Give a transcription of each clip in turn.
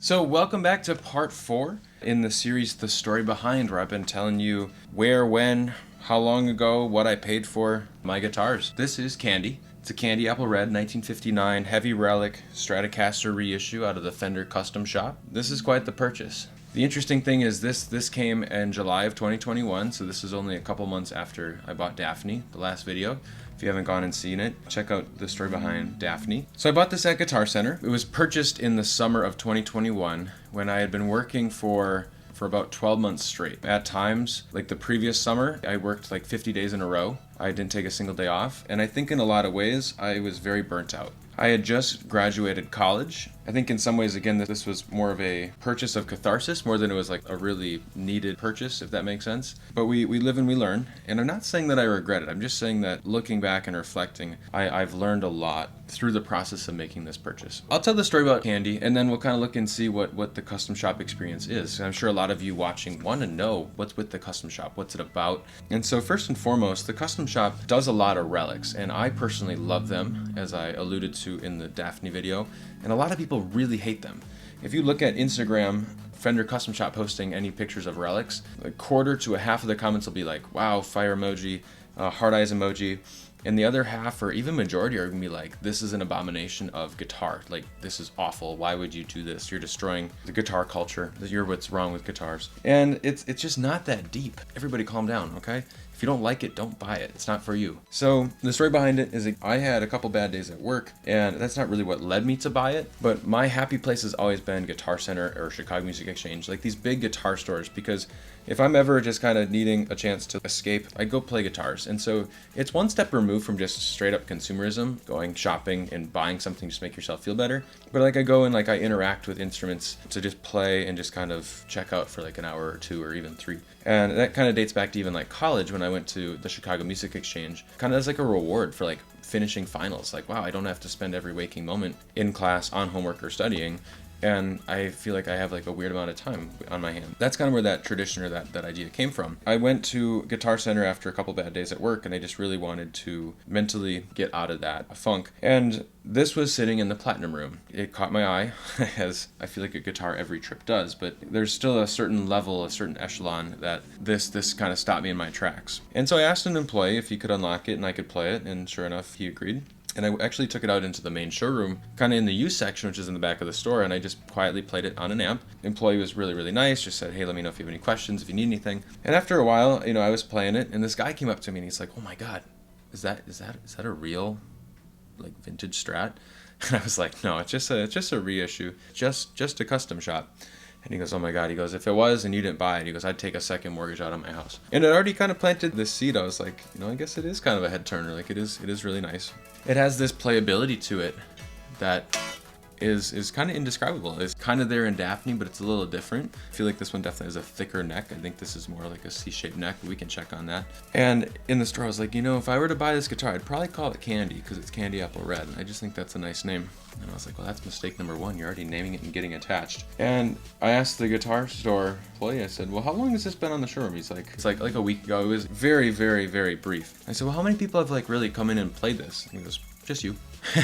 So welcome back to part 4 in the series The Story Behind, where I've been telling you where, when, how long ago, what I paid for my guitars. This is Candy. It's a Candy Apple Red 1959 heavy Relic Stratocaster reissue out of the Fender custom shop. This is quite the purchase. The interesting thing is this came in July of 2021, so this is only a couple months after I bought Daphne, the last video. If you haven't gone and seen it, check out the story behind Daphne. So I bought this at Guitar Center. It was purchased in the summer of 2021 when I had been working for about 12 months straight. At times, like the previous summer, I worked like 50 days in a row. I didn't take a single day off, and I think in a lot of ways, I was very burnt out. I had just graduated college. I think in some ways, again, this was more of a purchase of catharsis more than it was like a really needed purchase, if that makes sense. But we live and we learn. And I'm not saying that I regret it. I'm just saying that looking back and reflecting, I've learned a lot through the process of making this purchase. I'll tell the story about Candy, and then we'll kind of look and see what the custom shop experience is. I'm sure a lot of you watching want to know what's with the custom shop, what's it about. And so first and foremost, the custom shop does a lot of relics, and I personally love them, as I alluded to in the Daphne video, and a lot of people really hate them. If you look at Instagram, Fender Custom Shop posting any pictures of relics, a quarter to a half of the comments will be like, wow, fire emoji, heart eyes emoji, and the other half or even majority are gonna be like, this is an abomination of guitar. Like, this is awful. Why would you do this? You're destroying the guitar culture. You're what's wrong with guitars. And it's just not that deep. Everybody calm down, okay? If you don't like it, don't buy it. It's not for you. So the story behind it is I had a couple bad days at work, and that's not really what led me to buy it, but my happy place has always been Guitar Center or Chicago Music Exchange, like these big guitar stores, because if I'm ever just kind of needing a chance to escape, I go play guitars. And so it's one step removed from just straight up consumerism, going shopping and buying something just to make yourself feel better. But like I go and like I interact with instruments to just play and just kind of check out for like an hour or two or even 3. And that kind of dates back to even like college when I went to the Chicago Music Exchange, kind of as like a reward for like finishing finals. Like, wow, I don't have to spend every waking moment in class on homework or studying. And I feel like I have like a weird amount of time on my hand. That's kind of where that tradition or that idea came from. I went to Guitar Center after a couple bad days at work, and I just really wanted to mentally get out of that funk. And this was sitting in the Platinum Room. It caught my eye, as I feel like a guitar every trip does, but there's still a certain level, a certain echelon that this kind of stopped me in my tracks. And so I asked an employee if he could unlock it and I could play it, and sure enough, he agreed. And I actually took it out into the main showroom, kind of in the used section, which is in the back of the store, and I just quietly played it on an amp. The employee was really, really nice, just said, hey, let me know if you have any questions, if you need anything. And after a while, I was playing it, and this guy came up to me, and he's like, oh my God, is that a real, like, vintage Strat? And I was like, no, it's just a reissue, just a custom shop. And he goes, oh my God, he goes, if it was and you didn't buy it, he goes, I'd take a second mortgage out on my house. And it already kind of planted this seed. I was like, I guess it is kind of a head turner. Like it is really nice. It has this playability to it that is kind of indescribable. It's kind of there in Daphne, but it's a little different. I feel like this one definitely has a thicker neck. I think this is more like a C-shaped neck, but we can check on that. And in the store, I was like, if I were to buy this guitar, I'd probably call it Candy because it's Candy Apple Red. I just think that's a nice name. And I was like, well, that's mistake number 1. You're already naming it and getting attached. And I asked the guitar store employee, I said, well, how long has this been on the showroom? He's like, it's like a week ago. It was very, very, very brief. I said, well, how many people have like really come in and played this? And he goes, just you.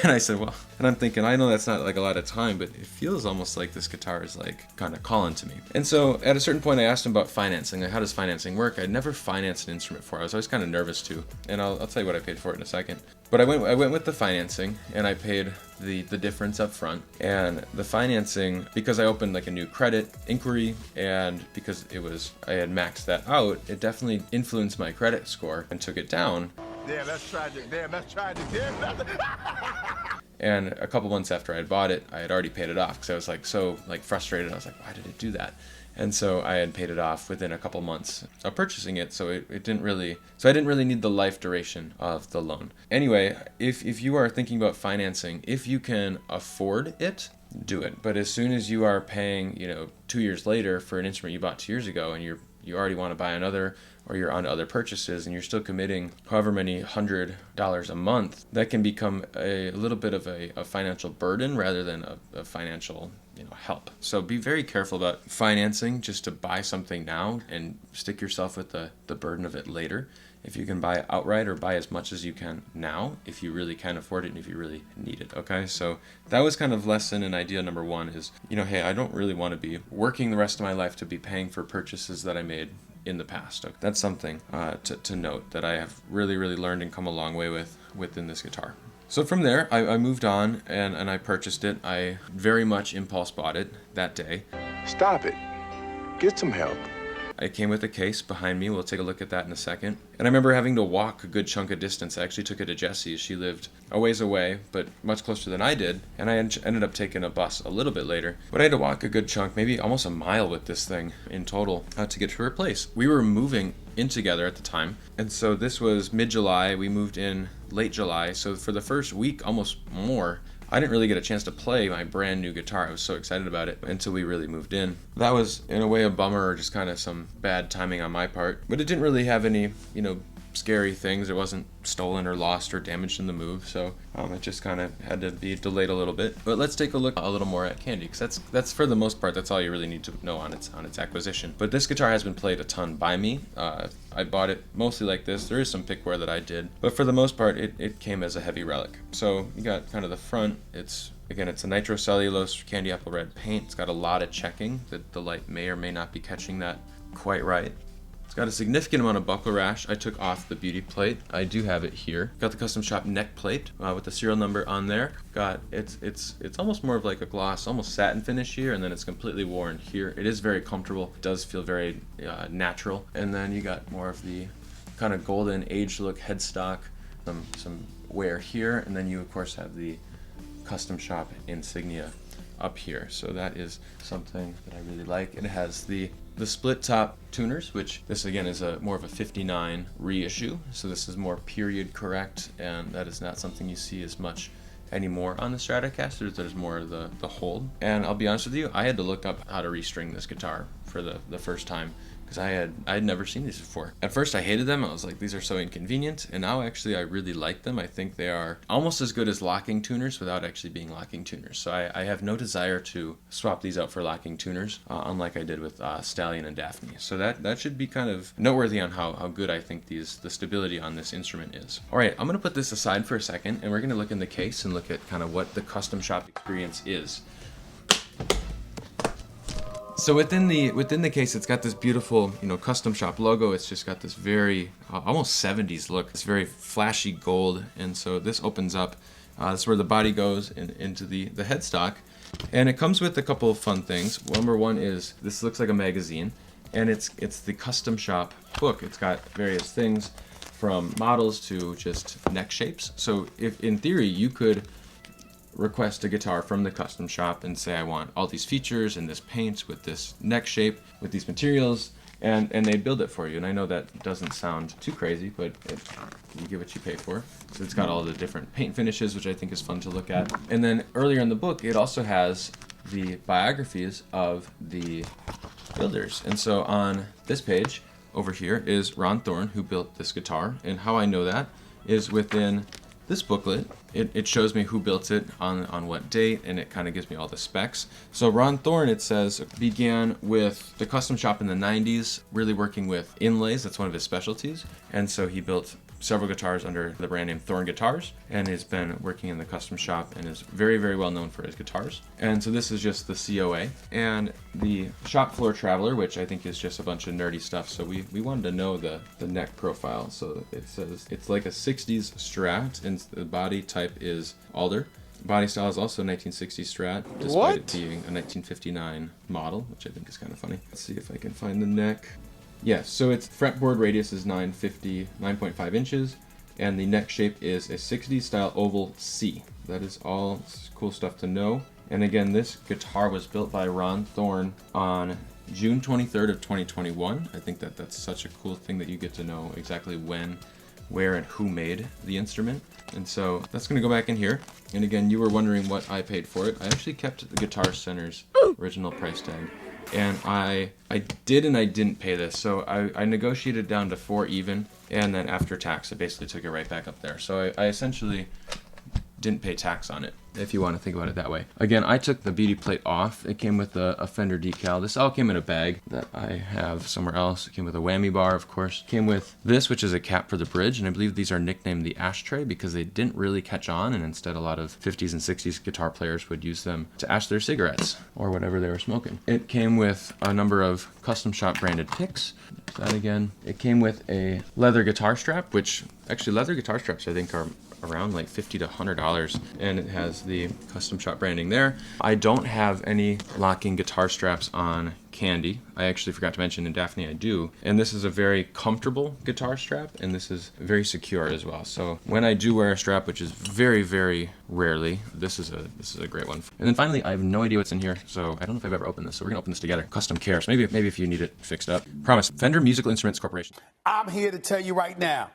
And I said, well, and I'm thinking, I know that's not like a lot of time, but it feels almost like this guitar is like kind of calling to me. And so at a certain point, I asked him about financing. Like, how does financing work? I'd never financed an instrument before. I was always kind of nervous to, and I'll tell you what I paid for it in a second. But I went with the financing, and I paid the difference up front. And the financing, because I opened like a new credit inquiry, and because I had maxed that out, it definitely influenced my credit score and took it down. Damn, that's tragic. Damn, that's tragic. Damn, that's... And a couple months after I had bought it, I had already paid it off because I was like so like frustrated. I was like, why did it do that? And so I had paid it off within a couple months of purchasing it. So I didn't really need the life duration of the loan. Anyway, if you are thinking about financing, if you can afford it, do it. But as soon as you are paying, 2 years later for an instrument you bought 2 years ago, and you already want to buy another, or you're on other purchases and you're still committing however many $100 a month, that can become a little bit of a financial burden rather than a financial help. So be very careful about financing just to buy something now and stick yourself with the burden of it later. If you can buy outright, or buy as much as you can now, if you really can afford it and if you really need it, okay? So that was kind of lesson and idea number one is, hey, I don't really want to be working the rest of my life to be paying for purchases that I made in the past. Okay? That's something to note that I have really, really learned and come a long way within this guitar. So from there, I moved on and I purchased it. I very much impulse bought it that day. Stop it. Get some help. It came with a case behind me. We'll take a look at that in a second. And I remember having to walk a good chunk of distance. I actually took it to Jessie's. She lived a ways away, but much closer than I did. And I ended up taking a bus a little bit later. But I had to walk a good chunk, maybe almost a mile with this thing in total to get to her place. We were moving in together at the time. And so this was mid-July. We moved in late July. So for the first week, almost more, I didn't really get a chance to play my brand new guitar. I was so excited about it until we really moved in. That was in a way a bummer, or just kind of some bad timing on my part. But it didn't really have any, scary things. It wasn't stolen or lost or damaged in the move, so it just kind of had to be delayed a little bit. But let's take a look a little more at Candy, because that's for the most part, that's all you really need to know on its acquisition. But this guitar has been played a ton by me. I bought it mostly like this. There is some pickwear that I did, but for the most part, it came as a heavy Relic. So you got kind of the front. It's a nitrocellulose candy apple red paint. It's got a lot of checking that the light may or may not be catching that quite right. It's got a significant amount of buckle rash. I took off the beauty plate. I do have it here. Got the custom shop neck plate with the serial number on there. It's almost more of like a gloss, almost satin finish here, and then it's completely worn here. It is very comfortable. It does feel very natural. And then you got more of the kind of golden age look headstock, some wear here, and then you of course have the custom shop insignia up here. So that is something that I really like. It has the split top tuners, which this again is more of a 59 reissue. So this is more period correct, and that is not something you see as much anymore on the Stratocaster. There's more of the hold. And I'll be honest with you, I had to look up how to restring this guitar for the first time, because I had never seen these before. At first I hated them. I was like, these are so inconvenient, and now actually I really like them. I think they are almost as good as locking tuners without actually being locking tuners. So I have no desire to swap these out for locking tuners, unlike I did with Stallion and Daphne. So that should be kind of noteworthy on how good I think the stability on this instrument is. All right, I'm gonna put this aside for a second, and we're gonna look in the case and look at kind of what the custom shop experience is. So within the case, it's got this beautiful, custom shop logo. It's just got this very almost 70s look. It's very flashy gold, and so this opens up. That's where the body goes into the headstock, and it comes with a couple of fun things. Number one is this looks like a magazine, and it's the custom shop book. It's got various things from models to just neck shapes. So if in theory you could request a guitar from the custom shop and say, I want all these features and this paint with this neck shape with these materials, and they build it for you. And I know that doesn't sound too crazy, but you get what you pay for. So it's got all the different paint finishes, which I think is fun to look at. And then earlier in the book, it also has the biographies of the builders. And so on this page over here is Ron Thorne, who built this guitar. And how I know that is within this booklet. It shows me who built it on what date, and it kind of gives me all the specs. So Ron Thorne, it says, began with the custom shop in the 90s, really working with inlays. That's one of his specialties. And so he built several guitars under the brand name Thorne Guitars, and has been working in the custom shop and is very, very well known for his guitars. And so this is just the COA. And the shop floor traveler, which I think is just a bunch of nerdy stuff. So we wanted to know the neck profile. So it says it's like a 60s Strat, and the body type is alder. Body style is also 1960s Strat, despite it being a 1959 model, which I think is kind of funny. Let's see if I can find the neck. Yes, so its fretboard radius is 9.5 inches, and the neck shape is a 60s style oval C. That is all cool stuff to know. And again, this guitar was built by Ron Thorne on June 23rd of 2021. I think that's such a cool thing that you get to know exactly when, where, and who made the instrument. And so that's going to go back in here. And again, you were wondering what I paid for it. I actually kept the Guitar Center's original price tag. And I did and I didn't pay this. So I negotiated down to 4 even, and then after tax, I basically took it right back up there. So I essentially didn't pay tax on it, if you want to think about it that way. Again, I took the beauty plate off. It came with a Fender decal. This all came in a bag that I have somewhere else. It came with a whammy bar, of course. It came with this, which is a cap for the bridge, and I believe these are nicknamed the ashtray because they didn't really catch on, and instead a lot of 50s and 60s guitar players would use them to ash their cigarettes or whatever they were smoking. It came with a number of custom shop branded picks. That again. It came with a leather guitar strap, which actually leather guitar straps I think are around like $50 to $100, and it has the custom shop branding there. I don't have any locking guitar straps on Candy. I actually forgot to mention in Daphne I do, and this is a very comfortable guitar strap, and this is very secure as well. So when I do wear a strap, which is very, very rarely, this is a great one. And then finally, I have no idea what's in here, so I don't know if I've ever opened this. So we're gonna open this together. Custom care. So maybe if you need it fixed up. Promise. Fender Musical Instruments Corporation. I'm here to tell you right now,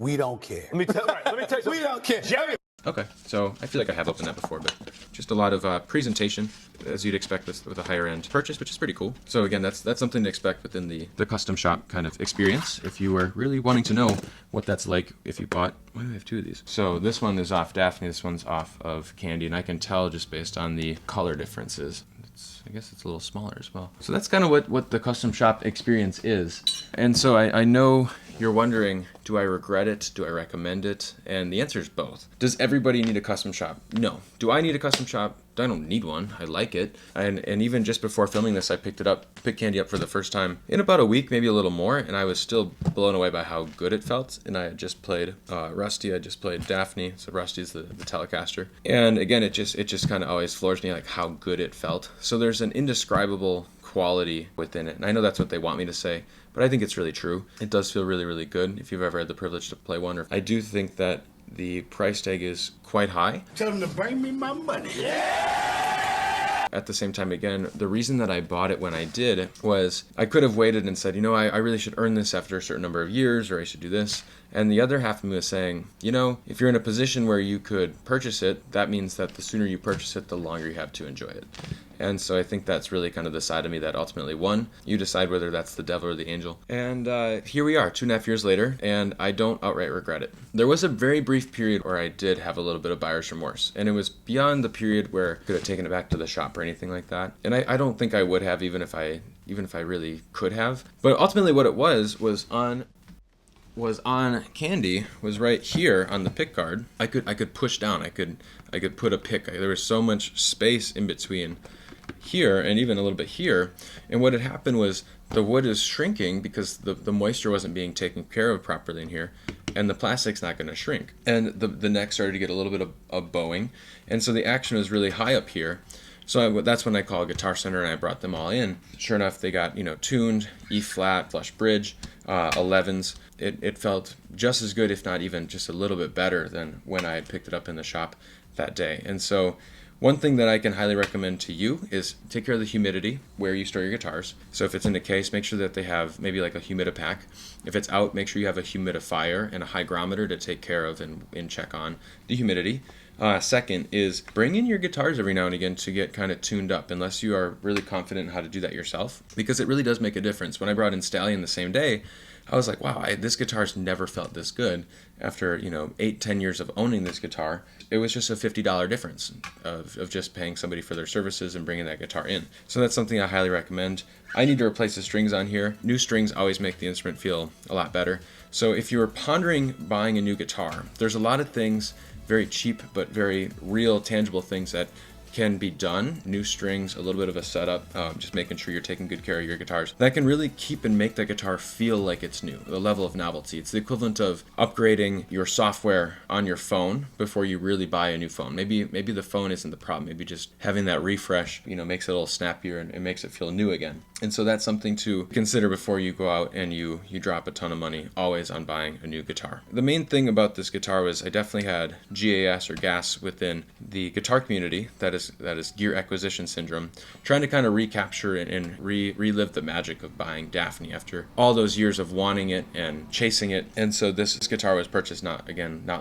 we don't care. Let me tell you, we don't care. Jerry. Okay, so I feel like I have opened that before, but just a lot of presentation, as you'd expect with a higher end purchase, which is pretty cool. So again, that's something to expect within the custom shop kind of experience, if you were really wanting to know what that's like if you bought. Why do I have 2 of these? So this one is off Daphne, this one's off of Candy, and I can tell just based on the color differences. I guess it's a little smaller as well. So that's kind of what the custom shop experience is. And so I know you're wondering, do I regret it? Do I recommend it? And the answer is both. Does everybody need a custom shop? No. Do I need a custom shop? I don't need one. I like it. And even just before filming this, I picked Candy up for the first time in about a week, maybe a little more, and I was still blown away by how good it felt. And I had just played Rusty, I just played Daphne, so Rusty's the Telecaster. And again, it just kind of always floors me, like how good it felt. So there's an indescribable quality within it. And I know that's what they want me to say, but I think it's really true. It does feel really, really good if you've ever had the privilege to play one. I do think that the price tag is quite high. Tell them to bring me my money. At the same time, again, the reason that I bought it when I did was I could have waited and said, I really should earn this after a certain number of years, or I should do this. And the other half of me was saying, if you're in a position where you could purchase it, that means that the sooner you purchase it, the longer you have to enjoy it. And so I think that's really kind of the side of me that ultimately won. You decide whether that's the devil or the angel. And here we are, 2.5 years later, and I don't outright regret it. There was a very brief period where I did have a little bit of buyer's remorse, and it was beyond the period where I could have taken it back to the shop or anything like that. And I don't think I would have, even if I really could have. But ultimately what it was on Candy, was right here on the pick guard. I could push down. I could put a pick. There was so much space in between here and even a little bit here, and what had happened was the wood is shrinking because the moisture wasn't being taken care of properly in here, and the plastic's not going to shrink, and the neck started to get a little bit of bowing, and so the action was really high up here. So that's when I called Guitar Center and I brought them all in. Sure enough, they got tuned, E flat, flush bridge, 11s. It felt just as good, if not even just a little bit better than when I had picked it up in the shop that day. And so one thing that I can highly recommend to you is take care of the humidity where you store your guitars. So if it's in a case, make sure that they have maybe like a humidipack. If it's out, make sure you have a humidifier and a hygrometer to take care of and check on the humidity. Second is bring in your guitars every now and again to get kind of tuned up, unless you are really confident in how to do that yourself, because it really does make a difference. When I brought in Stallion the same day, I was like, wow, this guitar's never felt this good. After 8-10 years of owning this guitar, it was just a $50 difference of just paying somebody for their services and bringing that guitar in. So that's something I highly recommend. I need to replace the strings on here. New strings always make the instrument feel a lot better. So if you were pondering buying a new guitar, there's a lot of things, very cheap but very real, tangible things that can be done. New strings, a little bit of a setup, just making sure you're taking good care of your guitars. That can really keep and make that guitar feel like it's new, the level of novelty. It's the equivalent of upgrading your software on your phone before you really buy a new phone. Maybe the phone isn't the problem. Maybe just having that refresh, makes it a little snappier and it makes it feel new again. And so that's something to consider before you go out and you drop a ton of money always on buying a new guitar. The main thing about this guitar was I definitely had GAS or gas within the guitar community, that is gear acquisition syndrome, trying to kind of recapture and relive the magic of buying Daphne after all those years of wanting it and chasing it. And so this guitar was purchased not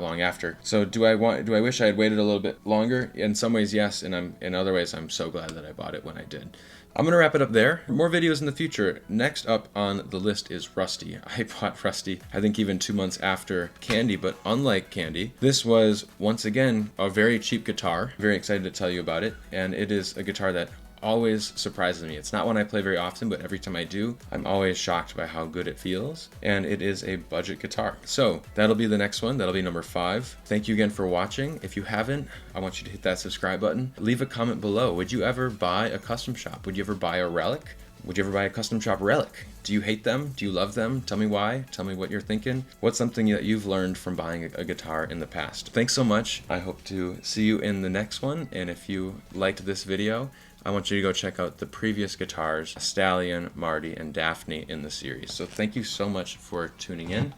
long after. So do I wish I had waited a little bit longer? In some ways, yes, and in other ways I'm so glad that I bought it when I did, I'm going to wrap it up there. More videos in the future. Next up on the list is Rusty. I bought Rusty, I think even 2 months after Candy, but unlike Candy, this was, once again, a very cheap guitar. Very excited to tell you about it, and it is a guitar that always surprises me. It's not one I play very often, but every time I do, I'm always shocked by how good it feels, and it is a budget guitar. So that'll be the next one. That'll be number 5. Thank you again for watching. If you haven't, I want you to hit that subscribe button. Leave a comment below. Would you ever buy a custom shop? Would you ever buy a Relic? Would you ever buy a custom shop Relic? Do you hate them? Do you love them? Tell me why. Tell me what you're thinking. What's something that you've learned from buying a guitar in the past? Thanks so much. I hope to see you in the next one. And if you liked this video, I want you to go check out the previous guitars, Stallion, Marty, and Daphne in the series. So thank you so much for tuning in.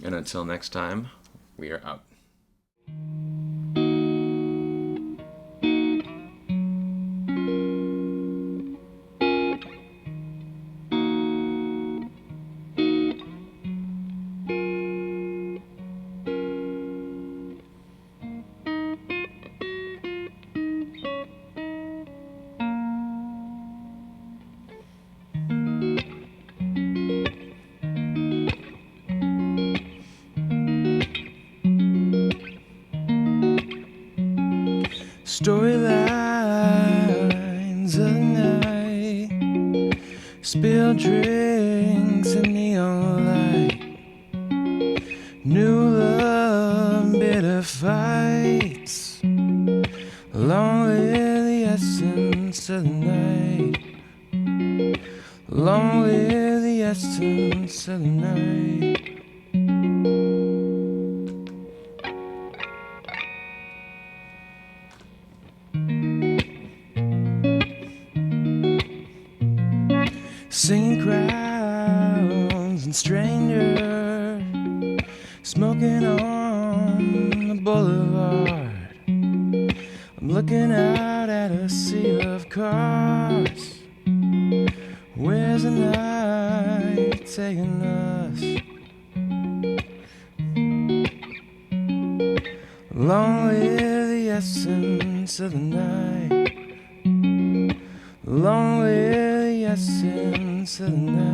And until next time, we are out. Storylines of the night, spilled drinks in neon light, new love, bitter fights, long live the essence of the night, long live the essence of the night. Singing crowds and strangers, smoking on the boulevard. I'm looking out at a sea of cars. Where's the night taking us? Long live the essence of the night. Long live the essence of the night.